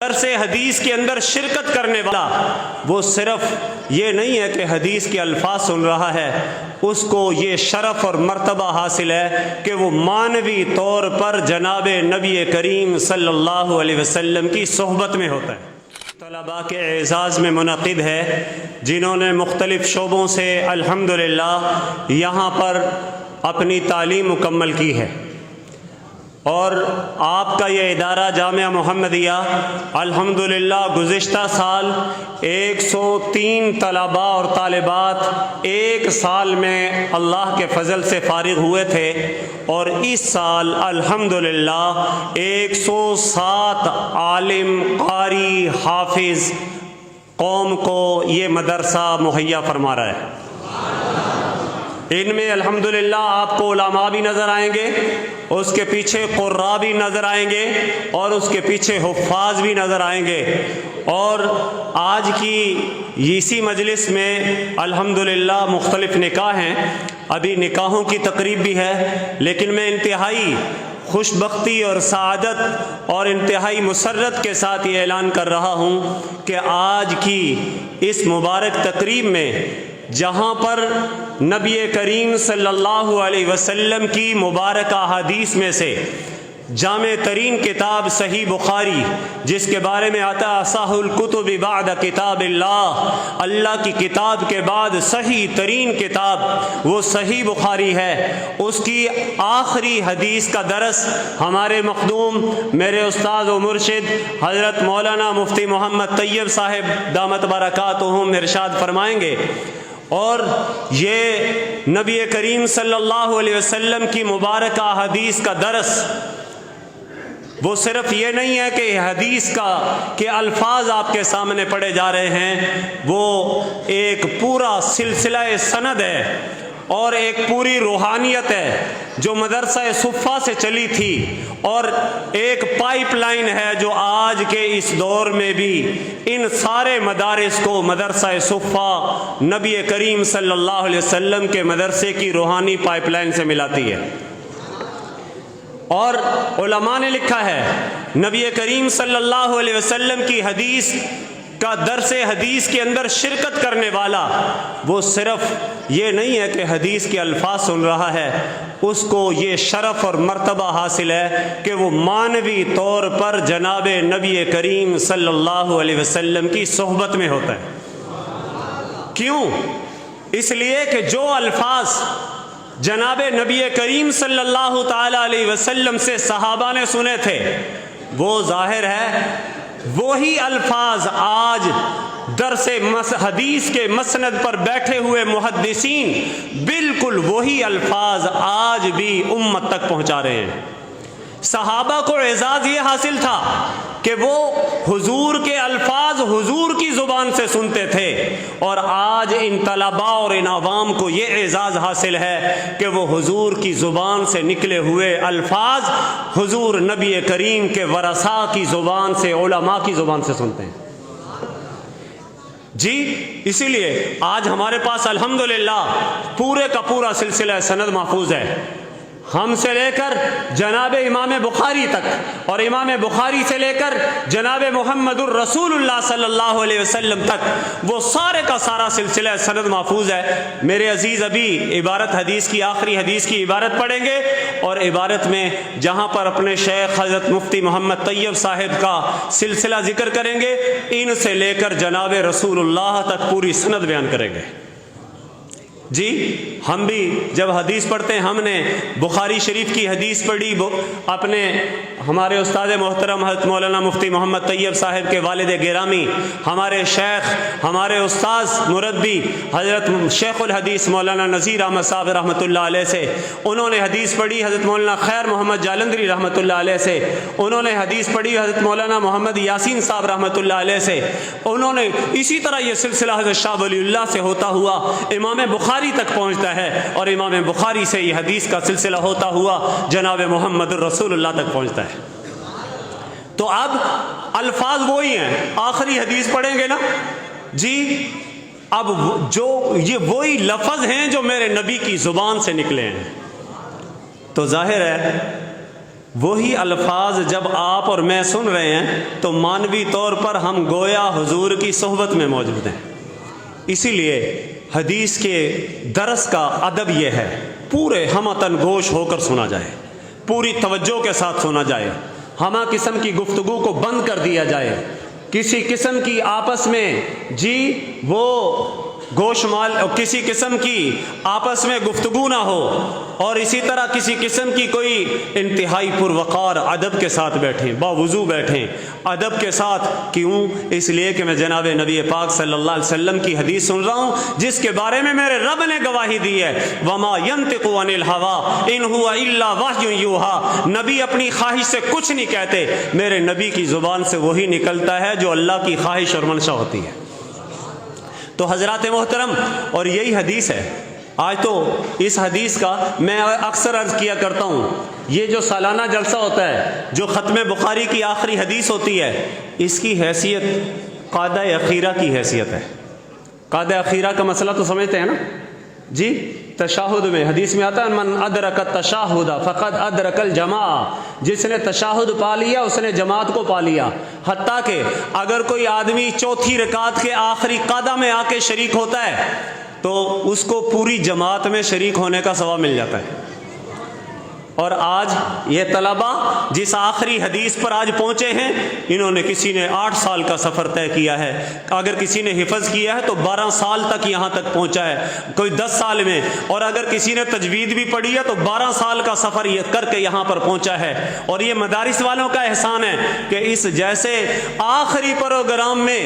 درس حدیث کے اندر شرکت کرنے والا وہ صرف یہ نہیں ہے کہ حدیث کے الفاظ سن رہا ہے، اس کو یہ شرف اور مرتبہ حاصل ہے کہ وہ معنوی طور پر جناب نبی کریم صلی اللہ علیہ وسلم کی صحبت میں ہوتا ہے۔ طلباء کے اعزاز میں منعقد ہے جنہوں نے مختلف شعبوں سے الحمدللہ یہاں پر اپنی تعلیم مکمل کی ہے، اور آپ کا یہ ادارہ جامعہ محمدیہ الحمدللہ گزشتہ سال 103 طلباء اور طالبات ایک سال میں اللہ کے فضل سے فارغ ہوئے تھے، اور اس سال الحمدللہ 107 عالم قاری حافظ قوم کو یہ مدرسہ مہیا فرما رہا ہے۔ ان میں الحمدللہ آپ کو علماء بھی نظر آئیں گے، اس کے پیچھے قراء بھی نظر آئیں گے، اور اس کے پیچھے حفاظ بھی نظر آئیں گے۔ اور آج کی اسی مجلس میں الحمدللہ مختلف نکاح ہیں، ابھی نکاحوں کی تقریب بھی ہے، لیکن میں انتہائی خوش بختی اور سعادت اور انتہائی مسرت کے ساتھ یہ اعلان کر رہا ہوں کہ آج کی اس مبارک تقریب میں جہاں پر نبی کریم صلی اللہ علیہ وسلم کی مبارکہ احادیث میں سے جامع ترین کتاب صحیح بخاری، جس کے بارے میں آتا اصح الکتب بعد کتاب اللہ کی کتاب کے بعد صحیح ترین کتاب وہ صحیح بخاری ہے، اس کی آخری حدیث کا درس ہمارے مخدوم میرے استاد و مرشد حضرت مولانا مفتی محمد طیب صاحب دامت برکاتہم ارشاد فرمائیں گے۔ اور یہ نبی کریم صلی اللہ علیہ وسلم کی مبارکہ حدیث کا درس وہ صرف یہ نہیں ہے کہ حدیث کے الفاظ آپ کے سامنے پڑھے جا رہے ہیں، وہ ایک پورا سلسلہ سند ہے اور ایک پوری روحانیت ہے جو مدرسہ صفہ سے چلی تھی، اور ایک پائپ لائن ہے جو آج کے اس دور میں بھی ان سارے مدارس کو مدرسہ صفہ نبی کریم صلی اللہ علیہ وسلم کے مدرسے کی روحانی پائپ لائن سے ملاتی ہے۔ اور علماء نے لکھا ہے نبی کریم صلی اللہ علیہ وسلم کی حدیث کا درس حدیث کے اندر شرکت کرنے والا وہ صرف یہ نہیں ہے کہ حدیث کے الفاظ سن رہا ہے، اس کو یہ شرف اور مرتبہ حاصل ہے کہ وہ معنوی طور پر جناب نبی کریم صلی اللہ علیہ وسلم کی صحبت میں ہوتا ہے۔ کیوں؟ اس لیے کہ جو الفاظ جناب نبی کریم صلی اللہ تعالی علیہ وسلم سے صحابہ نے سنے تھے، وہ ظاہر ہے وہی الفاظ آج درس حدیث کے مسند پر بیٹھے ہوئے محدثین بالکل وہی الفاظ آج بھی امت تک پہنچا رہے ہیں۔ صحابہ کو اعزاز یہ حاصل تھا کہ وہ حضور کے الفاظ حضور کی زبان سے سنتے تھے، اور آج ان طلباء اور ان عوام کو یہ اعزاز حاصل ہے کہ وہ حضور کی زبان سے نکلے ہوئے الفاظ حضور نبی کریم کے ورثاء کی زبان سے، علماء کی زبان سے سنتے ہیں۔ جی اسی لیے آج ہمارے پاس الحمدللہ پورے کا پورا سلسلہ سند محفوظ ہے، ہم سے لے کر جناب امام بخاری تک، اور امام بخاری سے لے کر جناب محمد الرسول اللہ صلی اللہ علیہ وسلم تک، وہ سارے کا سارا سلسلہ سند محفوظ ہے۔ میرے عزیز ابھی عبارت حدیث کی آخری حدیث کی عبارت پڑھیں گے، اور عبارت میں جہاں پر اپنے شیخ حضرت مفتی محمد طیب صاحب کا سلسلہ ذکر کریں گے، ان سے لے کر جناب رسول اللہ تک پوری سند بیان کریں گے۔ جی ہم بھی جب حدیث پڑھتے ہیں، ہم نے بخاری شریف کی حدیث پڑھی، اپنے ہمارے استاد محترم حضرت مولانا مفتی محمد طیب صاحب کے والد گرامی، ہمارے شیخ، ہمارے استاذ مربی حضرت شیخ الحدیث مولانا نذیر احمد صاحب رحمۃ اللہ علیہ سے، انہوں نے حدیث پڑھی حضرت مولانا خیر محمد جالندری رحمۃ اللہ علیہ سے، انہوں نے حدیث پڑھی حضرت مولانا محمد یاسین صاحب رحمۃ اللہ علیہ سے، انہوں نے اسی طرح یہ سلسلہ حضرت شاہ ولی اللہ سے ہوتا ہوا امام بخاری تک پہنچتا ہے، اور امام بخاری سے یہ حدیث کا سلسلہ ہوتا ہوا جناب محمد الرسول اللہ تک پہنچتا ہے۔ تو اب الفاظ وہی ہیں، آخری حدیث پڑھیں گے نا جی، اب جو یہ وہی لفظ ہیں جو میرے نبی کی زبان سے نکلے ہیں، تو ظاہر ہے وہی الفاظ جب آپ اور میں سن رہے ہیں تو مانوی طور پر ہم گویا حضور کی صحبت میں موجود ہیں۔ اسی لیے حدیث کے درس کا ادب یہ ہے پورے ہمتن گوش ہو کر سنا جائے، پوری توجہ کے ساتھ سنا جائے، ہمہ قسم کی گفتگو کو بند کر دیا جائے، کسی قسم کی آپس میں وہ گوشمال کسی قسم کی آپس میں گفتگو نہ ہو، اور اسی طرح کسی قسم کی کوئی انتہائی پروقار ادب کے ساتھ بیٹھیں، باوضو بیٹھیں ادب کے ساتھ۔ کیوں؟ اس لیے کہ میں جناب نبی پاک صلی اللہ علیہ وسلم کی حدیث سن رہا ہوں جس کے بارے میں میرے رب نے گواہی دی ہے، وما ينطق عن الهوى ان هو الا وحی یوحى، نبی اپنی خواہش سے کچھ نہیں کہتے، میرے نبی کی زبان سے وہی نکلتا ہے جو اللہ کی خواہش اور منشا ہوتی ہے۔ تو حضرات محترم، اور یہی حدیث ہے۔ آج تو اس حدیث کا میں اکثر عرض کیا کرتا ہوں، یہ جو سالانہ جلسہ ہوتا ہے، جو ختم بخاری کی آخری حدیث ہوتی ہے، اس کی حیثیت قاعدہ اخیرہ کی حیثیت ہے۔ قاعدہ اخیرہ کا مسئلہ تو سمجھتے ہیں نا جی؟ تشاہد میں حدیث میں آتا ہے من ادرک التشاہد فقد ادرک الجماع، جس نے تشاہد پا لیا اس نے جماعت کو پا لیا۔ حتیٰ کہ اگر کوئی آدمی چوتھی رکعت کے آخری قعدہ میں آ کے شریک ہوتا ہے تو اس کو پوری جماعت میں شریک ہونے کا ثواب مل جاتا ہے۔ اور آج یہ طلبہ جس آخری حدیث پر آج پہنچے ہیں، انہوں نے کسی نے 8 سال کا سفر طے کیا ہے، اگر کسی نے حفظ کیا ہے تو 12 سال تک یہاں تک پہنچا ہے، کوئی 10 سال میں، اور اگر کسی نے تجوید بھی پڑھی ہے تو 12 سال کا سفر یہ کر کے یہاں پر پہنچا ہے۔ اور یہ مدارس والوں کا احسان ہے کہ اس جیسے آخری پروگرام میں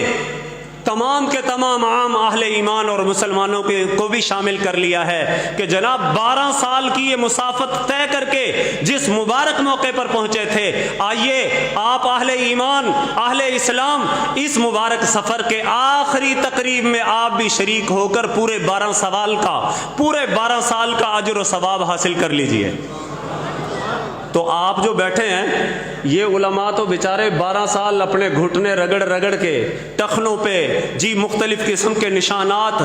تمام کے تمام عام اہل ایمان اور مسلمانوں کو بھی شامل کر لیا ہے کہ جناب 12 سال کی یہ مسافت طے کر کے جس مبارک موقع پر پہنچے تھے، آئیے آپ اہل ایمان اہل اسلام اس مبارک سفر کے آخری تقریب میں آپ بھی شریک ہو کر پورے 12 سال کا اجر و ثواب حاصل کر لیجئے۔ تو آپ جو بیٹھے ہیں یہ علماء تو بیچارے 12 سال اپنے گھٹنے رگڑ رگڑ کے ٹخنوں پہ مختلف قسم کے نشانات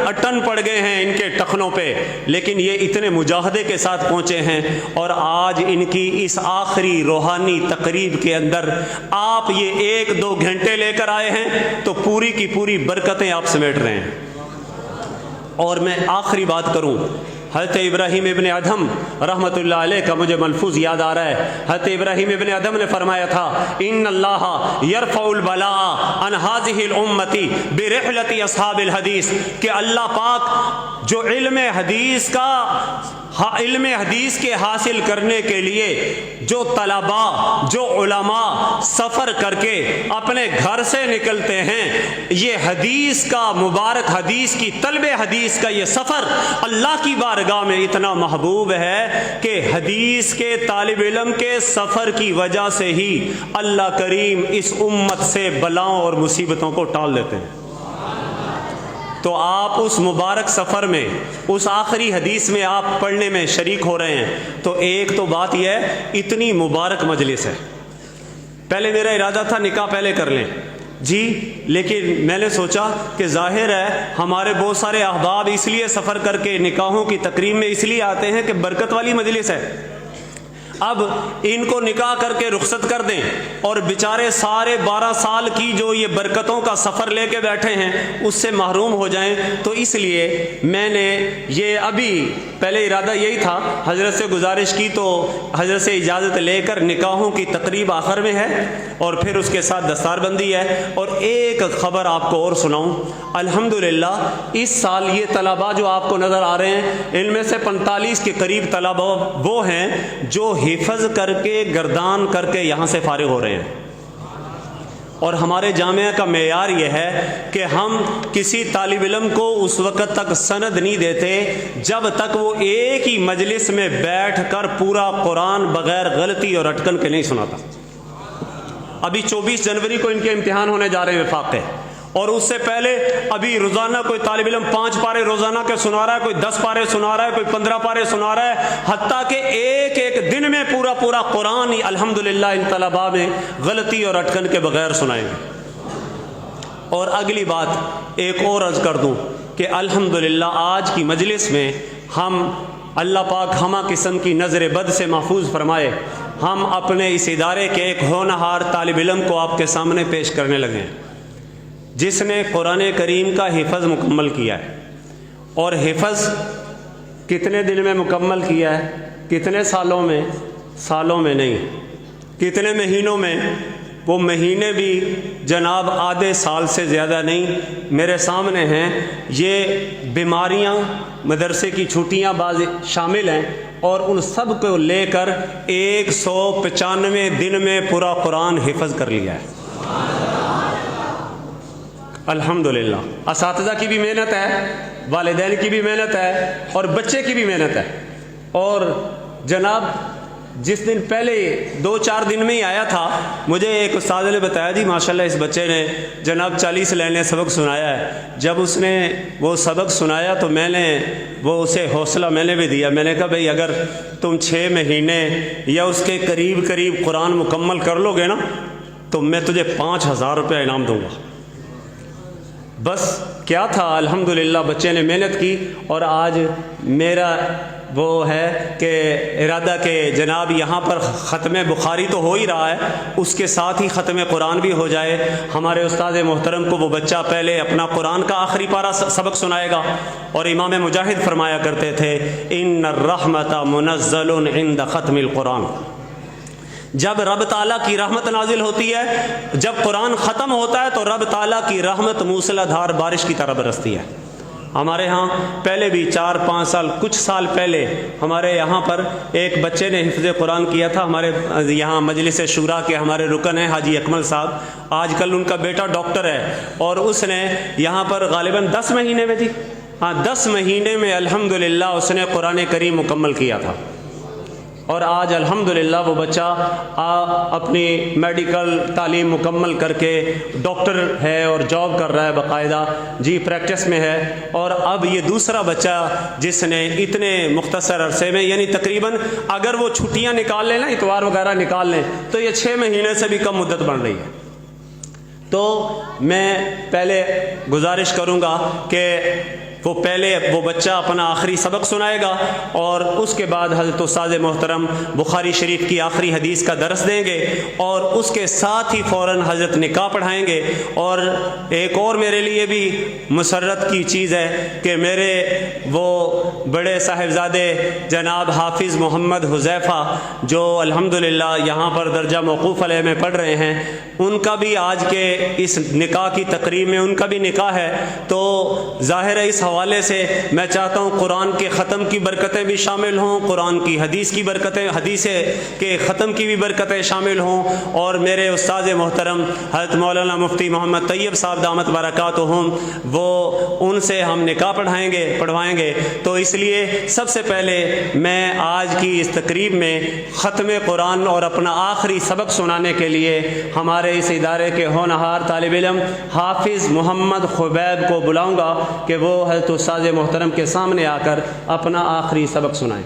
اٹن پڑ گئے ہیں ان کے ٹخنوں پہ، لیکن یہ اتنے مجاہدے کے ساتھ پہنچے ہیں، اور آج ان کی اس آخری روحانی تقریب کے اندر آپ یہ 1-2 گھنٹے لے کر آئے ہیں تو پوری کی پوری برکتیں آپ سمیٹ رہے ہیں۔ اور میں آخری بات کروں، حضرت ابراہیم ابن ادھم رحمۃ اللہ علیہ کا مجھے ملفوظ یاد آ رہا ہے۔ حضرت ابراہیم ابن ادھم نے فرمایا تھا ان اللہ یرفع البلاء عن هذه الامه برحلۃ اصحاب الحدیث، کہ اللہ پاک جو علم حدیث کے حاصل کرنے کے لیے جو طلباء جو علماء سفر کر کے اپنے گھر سے نکلتے ہیں، یہ حدیث کا مبارک حدیث کی طلب حدیث کا یہ سفر اللہ کی بارگاہ میں اتنا محبوب ہے کہ حدیث کے طالب علم کے سفر کی وجہ سے ہی اللہ کریم اس امت سے بلاؤں اور مصیبتوں کو ٹال دیتے ہیں۔ تو آپ اس مبارک سفر میں اس آخری حدیث میں آپ پڑھنے میں شریک ہو رہے ہیں، تو ایک تو بات یہ ہے اتنی مبارک مجلس ہے۔ پہلے میرا ارادہ تھا نکاح پہلے کر لیں جی، لیکن میں نے سوچا کہ ظاہر ہے ہمارے بہت سارے احباب اس لیے سفر کر کے نکاحوں کی تقریب میں اس لیے آتے ہیں کہ برکت والی مجلس ہے، اب ان کو نکاح کر کے رخصت کر دیں اور بیچارے سارے 12 سال کی جو یہ برکتوں کا سفر لے کے بیٹھے ہیں اس سے محروم ہو جائیں۔ تو اس لیے میں نے یہ ابھی پہلے ارادہ یہی تھا، حضرت سے گزارش کی تو حضرت سے اجازت لے کر نکاحوں کی تقریب آخر میں ہے اور پھر اس کے ساتھ دستار بندی ہے۔ اور ایک خبر آپ کو اور سناؤں، الحمدللہ اس سال یہ طلباء جو آپ کو نظر آ رہے ہیں ان میں سے 45 کے قریب طلباء وہ ہیں جو حفظ کر کے گردان کر کے یہاں سے فارغ ہو رہے ہیں۔ اور ہمارے جامعہ کا معیار یہ ہے کہ ہم کسی طالب علم کو اس وقت تک سند نہیں دیتے جب تک وہ ایک ہی مجلس میں بیٹھ کر پورا قرآن بغیر غلطی اور اٹکن کے نہیں سناتا۔ ابھی 24 جنوری کو ان کے امتحان ہونے جا رہے ہیں وفاق کے، اور اس سے پہلے ابھی روزانہ کوئی طالب علم 5 پارے روزانہ کے سنا رہا ہے، کوئی 10 پارے سنا رہا ہے، کوئی 15 پارے سنا رہا ہے، حتیٰ کہ ایک دن میں پورا قرآن ہی الحمدللہ ان طلباء میں غلطی اور اٹکن کے بغیر سنائیں گے۔ اور اگلی بات ایک اور عرض کر دوں کہ الحمدللہ آج کی مجلس میں ہم اللہ پاک ہمہ قسم کی نظر بد سے محفوظ فرمائے۔ ہم اپنے اس ادارے کے ایک ہونہار طالب علم کو آپ کے سامنے پیش کرنے لگے ہیں، جس نے قرآن کریم کا حفظ مکمل کیا ہے۔ اور حفظ کتنے دن میں مکمل کیا ہے؟ کتنے سالوں میں؟ سالوں میں نہیں، کتنے مہینوں میں؟ وہ مہینے بھی جناب آدھے سال سے زیادہ نہیں میرے سامنے ہیں۔ یہ بیماریاں، مدرسے کی چھٹیاں بعض شامل ہیں، اور ان سب کو لے کر 195 دن میں پورا قرآن حفظ کر لیا ہے۔ الحمدللہ۔ اساتذہ کی بھی محنت ہے، والدین کی بھی محنت ہے، اور بچے کی بھی محنت ہے۔ اور جناب جس دن پہلے 2-4 دن میں ہی آیا تھا، مجھے ایک استاد نے بتایا جی ماشاءاللہ اس بچے نے جناب 40 لائنیں سبق سنایا ہے۔ جب اس نے وہ سبق سنایا تو میں نے وہ اسے حوصلہ میں نے بھی دیا۔ میں نے کہا بھئی اگر تم 6 مہینے یا اس کے قریب قرآن مکمل کر لو گے نا تو میں تجھے 5000 روپے انعام دوں گا۔ بس کیا تھا، الحمدللہ بچے نے محنت کی، اور آج میرا وہ ہے کہ ارادہ کہ جناب یہاں پر ختم بخاری تو ہو ہی رہا ہے، اس کے ساتھ ہی ختم قرآن بھی ہو جائے۔ ہمارے استاد محترم کو وہ بچہ پہلے اپنا قرآن کا آخری پارہ سبق سنائے گا، اور امام مجاہد فرمایا کرتے تھے ان الرحمت منزل عند ختم القرآن۔ جب رب تعالیٰ کی رحمت نازل ہوتی ہے، جب قرآن ختم ہوتا ہے تو رب تعالیٰ کی رحمت موسلا دھار بارش کی طرح برستی ہے۔ ہمارے ہاں پہلے بھی 4-5 سال، کچھ سال پہلے ہمارے یہاں پر ایک بچے نے حفظ قرآن کیا تھا۔ ہمارے یہاں مجلس شورا کے ہمارے رکن ہیں حاجی اکمل صاحب، آج کل ان کا بیٹا ڈاکٹر ہے، اور اس نے یہاں پر غالباً 10 مہینے میں تھی، 10 مہینے میں الحمدللہ اس نے قرآن کریم مکمل کیا تھا۔ اور آج الحمدللہ وہ بچہ اپنی میڈیکل تعلیم مکمل کر کے ڈاکٹر ہے اور جاب کر رہا ہے باقاعدہ، جی پریکٹس میں ہے۔ اور اب یہ دوسرا بچہ جس نے اتنے مختصر عرصے میں، یعنی تقریباً اگر وہ چھٹیاں نکال لیں نا، اتوار وغیرہ نکال لیں، تو یہ 6 مہینے سے بھی کم مدت بن رہی ہے۔ تو میں پہلے گزارش کروں گا کہ وہ بچہ اپنا آخری سبق سنائے گا، اور اس کے بعد حضرت استاد محترم بخاری شریف کی آخری حدیث کا درس دیں گے، اور اس کے ساتھ ہی فوراً حضرت نکاح پڑھائیں گے۔ اور ایک اور میرے لیے بھی مسرت کی چیز ہے کہ میرے وہ بڑے صاحبزادے جناب حافظ محمد حذیفہ جو الحمدللہ یہاں پر درجہ موقوف علیہ میں پڑھ رہے ہیں، ان کا بھی آج کے اس نکاح کی تقریب میں ان کا بھی نکاح ہے۔ تو ظاہر ہے اس حوالے سے میں چاہتا ہوں قرآن کے ختم کی برکتیں بھی شامل ہوں، قرآن کی حدیث کی برکتیں، حدیث کے ختم کی بھی برکتیں شامل ہوں، اور میرے استاد محترم حضرت مولانا مفتی محمد طیب صاحب دامت برکاتہم، وہ ان سے ہم نکاح پڑھوائیں گے۔ تو اس لیے سب سے پہلے میں آج کی اس تقریب میں ختم قرآن اور اپنا آخری سبق سنانے کے لیے ہمارے اس ادارے کے ہونہار طالب علم حافظ محمد خبیب کو بلاؤں گا کہ وہ حضرت استاد محترم کے سامنے آ کر اپنا آخری سبق سنائیں۔